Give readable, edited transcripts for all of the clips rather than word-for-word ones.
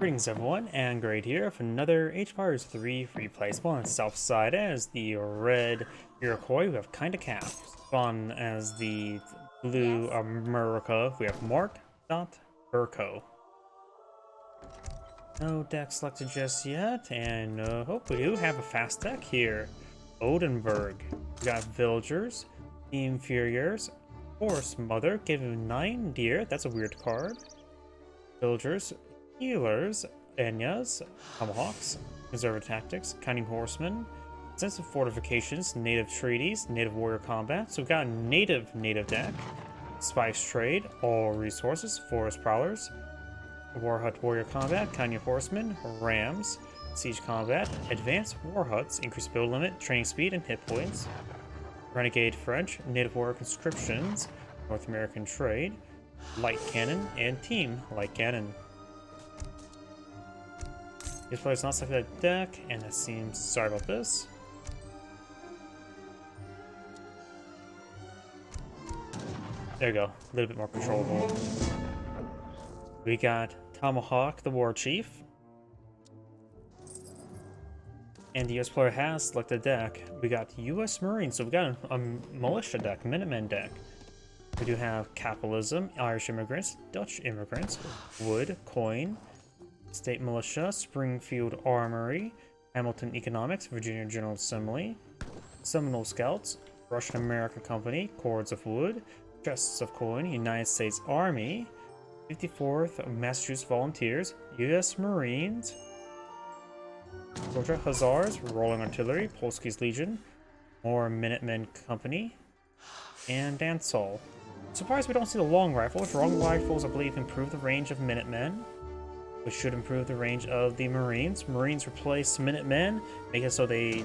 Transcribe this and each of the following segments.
Greetings everyone, and Great here for another H-Fires 3 free play spawn on the south side as the red Iroquois. We have KindaCat. Spawn as the blue America. We have Berko. No deck selected just yet, and hope we do have a fast deck here. Odenburg. We got Villagers, the Inferiors, Forest Mother, giving 9 deer. That's a weird card. Villagers, Healers, Enyas, Tomahawks, Conservative Tactics, Cunning Horsemen, Sensitive Fortifications, Native Treaties, Native Warrior Combat. So we've got a native deck, Spice Trade, All Resources, Forest Prowlers, War Hut Warrior Combat, Cunning Horsemen, Rams, Siege Combat, Advanced War Huts, Increased Build Limit, Training Speed, and Hit Points, Renegade French, Native Warrior Conscriptions, North American Trade, Light Cannon, and Team Light Cannon. This player's not selected that deck, and it seems sorry about this. There we go, a little bit more controllable. We got Tomahawk, the War Chief, and the US player has selected a deck. We got US Marines, so we got a militia deck, Minutemen deck. We do have Capitalism, Irish Immigrants, Dutch Immigrants, Wood, Coin, State Militia, Springfield Armory, Hamilton Economics, Virginia General Assembly, Seminole Scouts, Russian American Company, Cords of Wood, Chests of Coin, United States Army, 54th Massachusetts Volunteers, U.S. Marines, Georgia Hussars, Rolling Artillery, Polski's Legion, more Minutemen Company, and Dance Hall. Surprised we don't see the long rifles. Long rifles, I believe, improve the range of Minutemen, which should improve the range of the Marines. Marines replace Minutemen, make it so they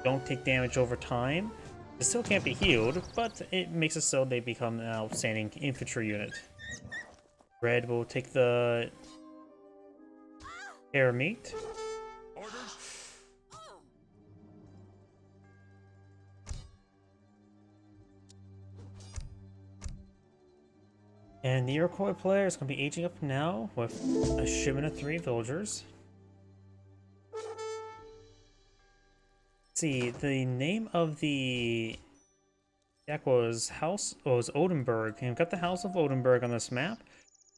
don't take damage over time. They still can't be healed, but it makes it so they become an outstanding infantry unit. Red will take the air meat. And the Iroquois player is going to be aging up now with a shipment of 3 villagers. Let's see, the name of the deck was Odenburg, and we've got the House of Odenburg on this map,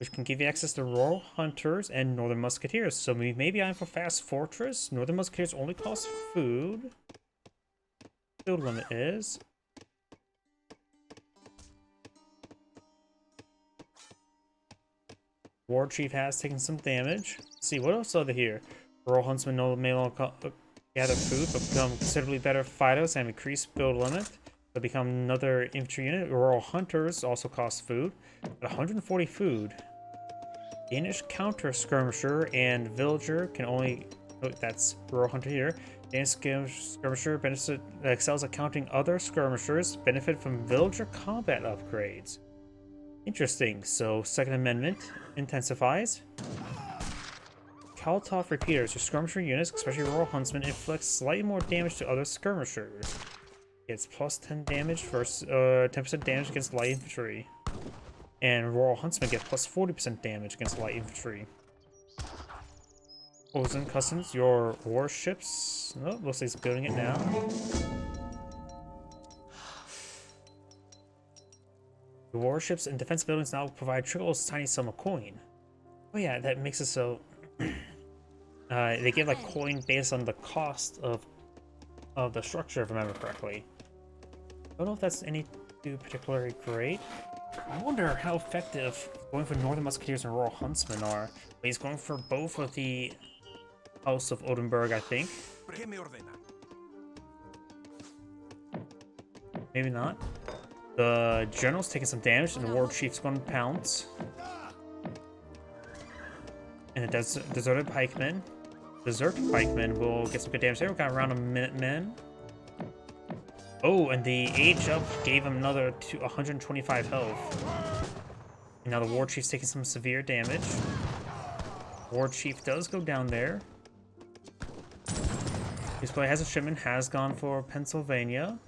which can give you access to Royal Hunters and Northern Musketeers. So maybe I'm for Fast Fortress. Northern Musketeers only cost food. Field limit is. War Chief has taken some damage. Let's see, what else are there here? Royal Huntsmen may no longer gather food, but become considerably better fighters and increased build limit. They'll become another infantry unit. Royal Hunters also cost food, but 140 food. Danish Counter Skirmisher and Villager can only... Oh, that's Royal Hunter here. Danish Skirmisher excels at counting other skirmishers, benefit from Villager combat upgrades. Interesting. So, Second Amendment intensifies. Kaltov Repeaters, your skirmisher units, especially Royal Huntsman, inflict slightly more damage to other skirmishers. It's plus 10 damage versus 10% damage against light infantry. And Royal Huntsman get plus 40% damage against light infantry. Ozen Customs, your warships. Oh, looks like it's building it now. The warships and defense buildings now provide Trickle's tiny sum of coin. Oh yeah, that makes it so they give like coin based on the cost of the structure, if I remember correctly. I don't know if that's any too particularly great. I wonder how effective going for Northern Musketeers and Royal Huntsmen are. But he's going for both of the House of Odenburg, I think. Maybe not. The General's taking some damage, and the War Chief's going to pounce. And the Deserted Pikemen. Pikemen will get some good damage there. We got around a Minutemen. Oh, and the Age Up gave him another 125 health. And now the War Chief's taking some severe damage. War Chief does go down there. This player has a shipment, has gone for Pennsylvania.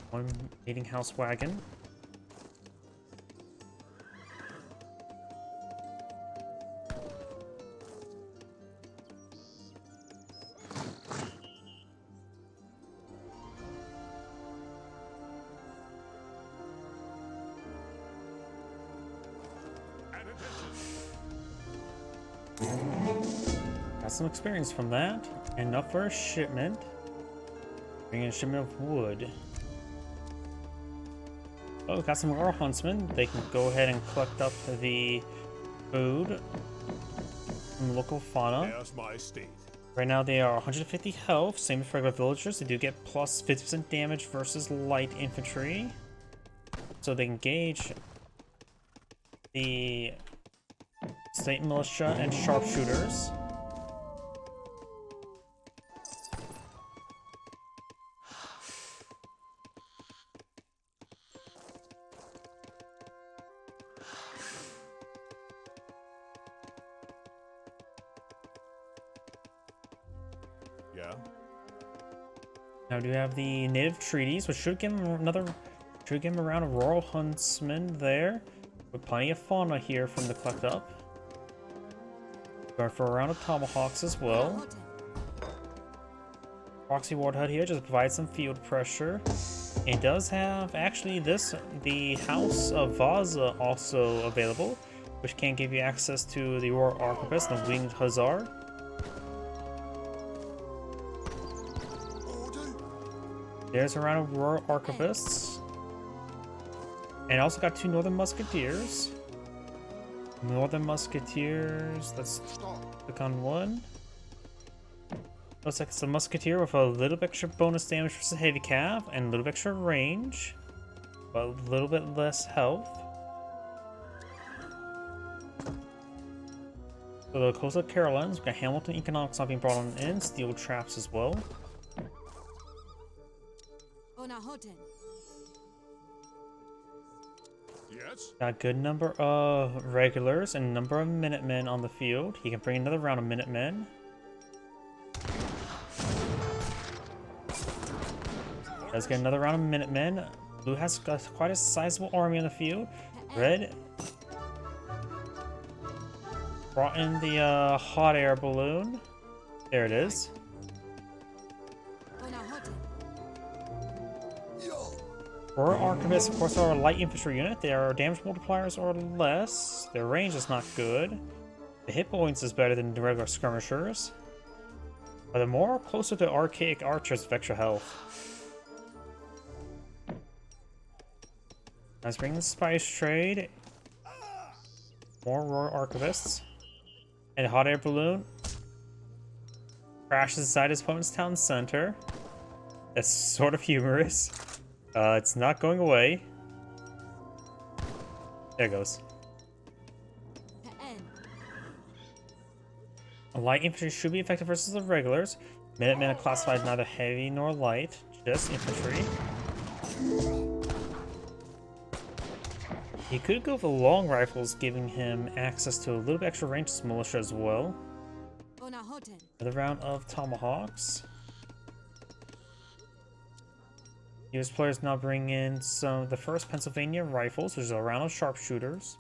One meeting house wagon. Got some experience from that. Enough for a shipment. Bring in a shipment of wood. Oh, we got some royal huntsmen. They can go ahead and collect up the food from local fauna. My state. Right now they are 150 health, same as regular villagers. They do get plus 50% damage versus light infantry. So they engage the state militia and sharpshooters. Yeah. Now we do have the native treaties, which should give him around a royal huntsman there, with plenty of fauna here from the collect up. Going for a round of tomahawks as well. Proxy ward hut here just provides some field pressure. It does have actually the House of Vaza also available, which can give you access to the Royal Arquebus and the Winged Hussar. There's a round of Royal Arquebusts. And also got 2 Northern Musketeers. Northern Musketeers, let's click on one. Looks like it's a Musketeer with a little bit extra bonus damage versus heavy cav and a little bit extra range, but a little bit less health. So the Coastal Carolines, we've got Hamilton Economics not being brought on in, steel traps as well. Yes. Got a good number of regulars and a number of Minutemen on the field. He can bring another round of Minutemen. Let's get another round of Minutemen. Blue has got quite a sizable army on the field. Red brought in the hot air balloon. There it is. Royal Arquebusts, of course, are a light infantry unit. Their damage multipliers are less. Their range is not good. The hit points is better than the regular skirmishers. But they're more closer to archaic archers with extra health. Let's bring the spice trade. More Royal Arquebusts. And a hot air balloon. Crashes inside his opponent's town center. That's sort of humorous. It's not going away. There it goes. A light infantry should be effective versus the regulars. Minutemen are classified neither heavy nor light, just infantry. He could go for long rifles, giving him access to a little bit extra range as militia as well. Another round of tomahawks. US players now bring in the first Pennsylvania rifles, which is a round of sharpshooters.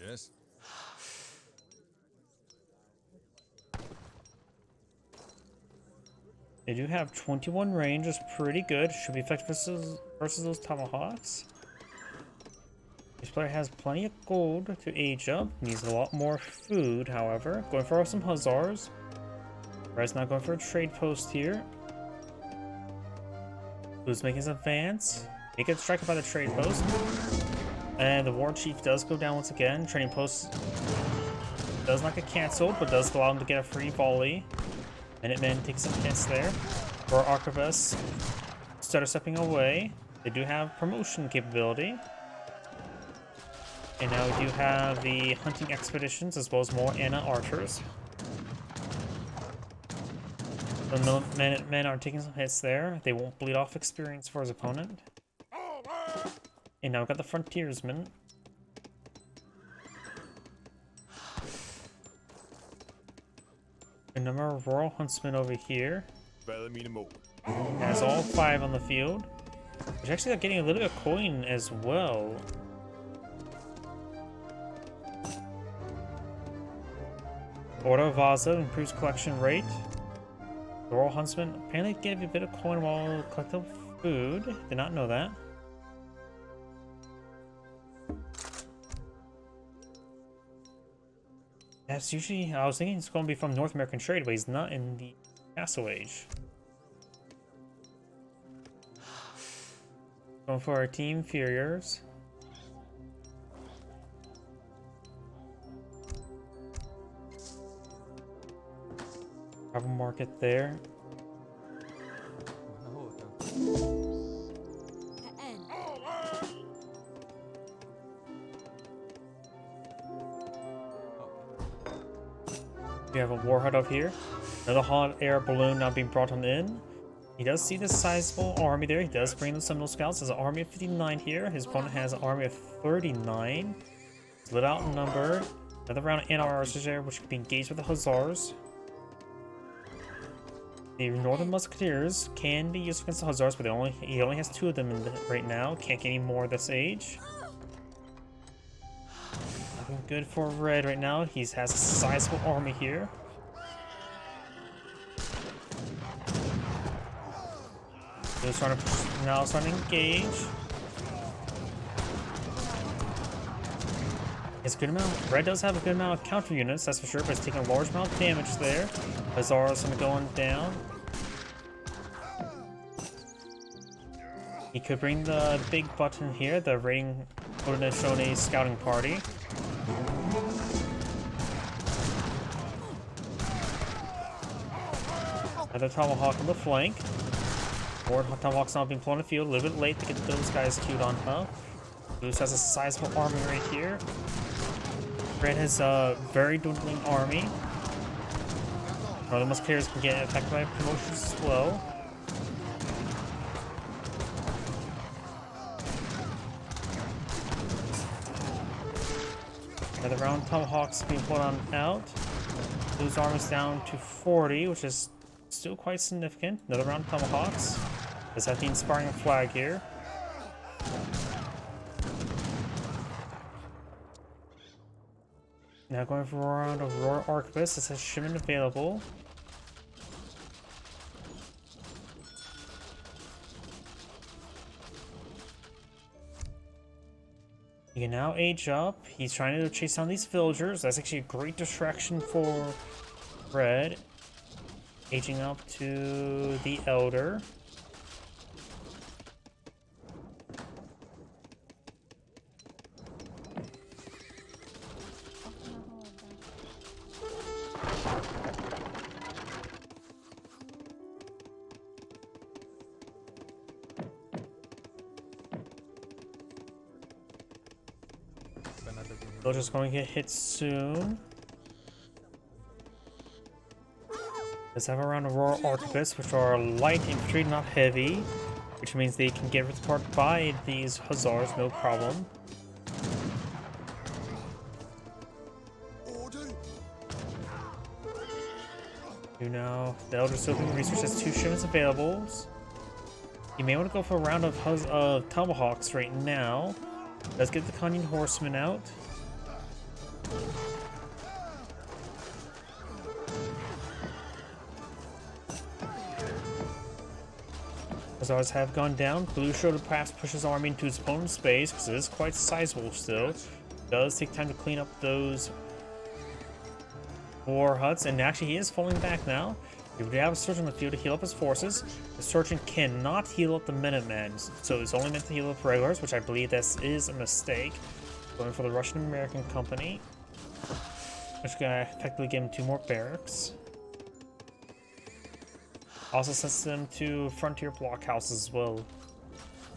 Yes. They do have 21 range, is pretty good. Should be effective versus those tomahawks. This player has plenty of gold to age up. Needs a lot more food, however. Going for some hussars. Red's not going for a trade post here. Who's making his advance? He gets struck by the trade post. And the war chief does go down once again. Trading post does not get cancelled, but does allow him to get a free volley. Minutemen take some hits there. For Arquebus, stutter stepping away. They do have promotion capability. And now we do have the hunting expeditions as well as more Anna archers. The Minutemen are taking some hits there. They won't bleed off experience for his opponent. And now we've got the frontiersmen. A number of royal huntsmen over here. Has all 5 on the field. Which actually are getting a little bit of coin as well. Order of Vaza improves collection rate. The Royal Huntsman apparently gave you a bit of coin while collecting food. Did not know that. That's usually, I was thinking it's going to be from North American trade, but he's not in the Castle Age. Going for our team inferiors. Carbon market there. We have a warhead up here. Another hot air balloon now being brought on in. He does see this sizable army there. He does bring the Seminole Scouts. There's an army of 59 here. His opponent has an army of 39. Split out in number. Another round of anti-archers there, which can be engaged with the Hussars. The Northern Musketeers can be used against the Hussars, but he only has 2 of them right now. Can't get any more at this age. Looking good for Red right now. He has a sizable army here. He's now starting to engage. It's a good amount. Red does have a good amount of counter units, that's for sure, but it's taking a large amount of damage there. Hussars going down. He could bring the big button here, the raiding Haudenosaunee scouting party. Another Tomahawk on the flank. More Tomahawks now being flown in the field, a little bit late to get those guys queued on up. Goose has a sizable army right here. Red has a very dwindling army. Northern Musketeers can get affected by promotions as well. Another round of Tomahawks being put on out. Those armies down to 40, which is still quite significant. Another round of Tomahawks. Does have the inspiring flag here. Now going for a round of Royal Arquebus. This has shipment available. You can now age up. He's trying to chase down these villagers. That's actually a great distraction for Red. Aging up to the Elder. Villagers going to get hit soon. Let's have a round of Royal Arquebus, which are light infantry, not heavy, which means they can get ripped apart by these Hussars, no problem. You know, the Elder Sylvan Research has 2 shipments available. You may want to go for a round of Tomahawks right now. Let's get the Canyon Horsemen out. Hussars have gone down. Blue Shoulder perhaps pushes army into his opponent's space because it is quite sizable still. It does take time to clean up those war huts, and actually he is falling back now. We do have a Surgeon on the field to heal up his forces. The Surgeon cannot heal up the Minutemen, so it's only meant to heal up regulars, which I believe this is a mistake. Going for the Russian-American Company, which is going to effectively give him 2 more barracks. Also sends them to frontier blockhouses as well.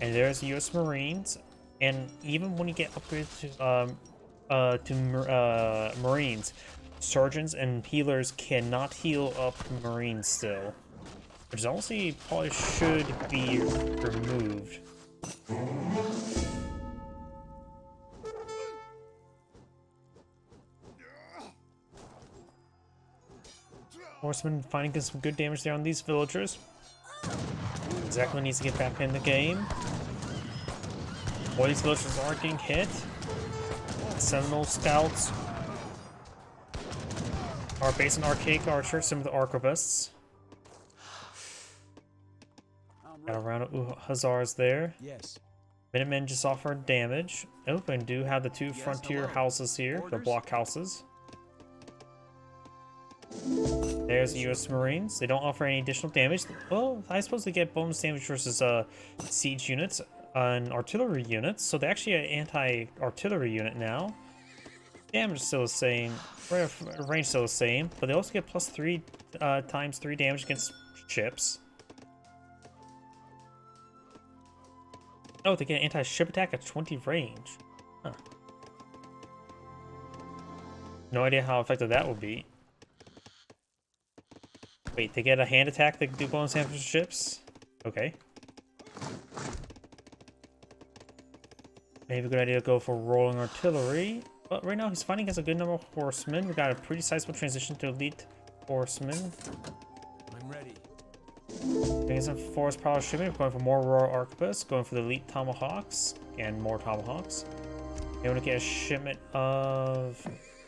And there's U.S. Marines, and even when you get upgraded to Marines, surgeons and healers cannot heal up Marines still, which honestly probably should be removed. Horseman finding some good damage there on these villagers. Exactly needs to get back in the game. All these villagers are getting hit. Seminole Scouts are based on archaic archers, some of the arquebusts. Got a round of Hussars there. Yes. Minutemen just offer damage. Oh, and do have the 2 frontier houses here, the block houses. There's the U.S. Marines. They don't offer any additional damage. Well, I suppose they get bonus damage versus siege units and artillery units. So they're actually an anti-artillery unit now. Damage is still the same. Range still the same. But they also get plus 3 times 3 damage against ships. Oh, they get anti-ship attack at 20 range. Huh. No idea how effective that will be. Wait, they get a hand attack that do bonus damage to ships? Okay. Maybe a good idea to go for rolling artillery. But right now he's fighting against a good number of horsemen. We got a pretty sizable transition to elite horsemen. I'm ready. Getting some forest power shipment. We're going for more royal arquebus. Going for the elite tomahawks and more tomahawks. You want to get a shipment of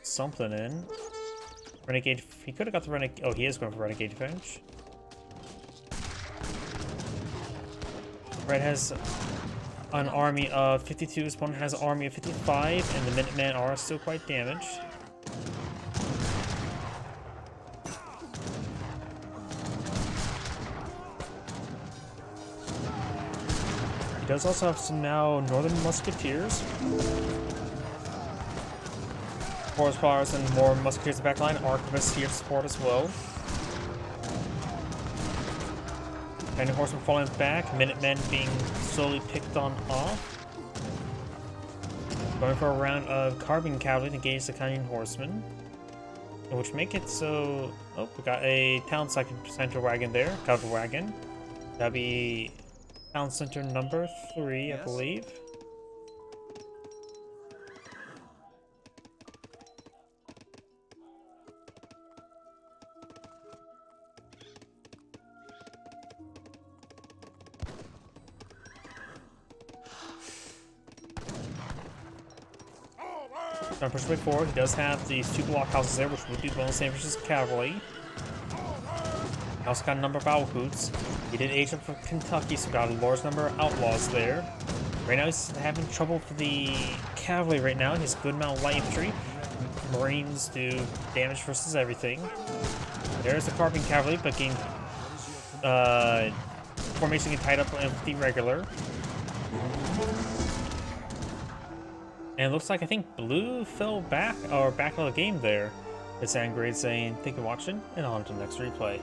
something in. Renegade. He could have got the renegade. Oh, he is going for renegade defense. Red has an army of 52. His opponent has an army of 55, and the Minutemen are still quite damaged. He does also have some now Northern Musketeers. Forest Flowers and more Musketeers in the backline. Arquebus here to support as well. And horsemen falling back. Minutemen being slowly picked on off. Going for a round of carbine cavalry to engage the Canyon horsemen. Which make it so... Oh, we got a town center wagon there. Cavalry wagon. That'd be town center number 3, yes. I believe. Trying to push way forward. He does have these 2 blockhouses there, which would be bonus damage versus cavalry. He also got a number of owl hoots. He did age up for Kentucky, so got a large number of outlaws there. Right now he's having trouble with the cavalry right now. He has a good amount of light infantry. Marines do damage versus everything. There's the carbine cavalry, but getting formation getting tied up with the regular. And it looks like I think blue fell back or back of the game there. It's Angrade saying thank you for watching and on to the next replay.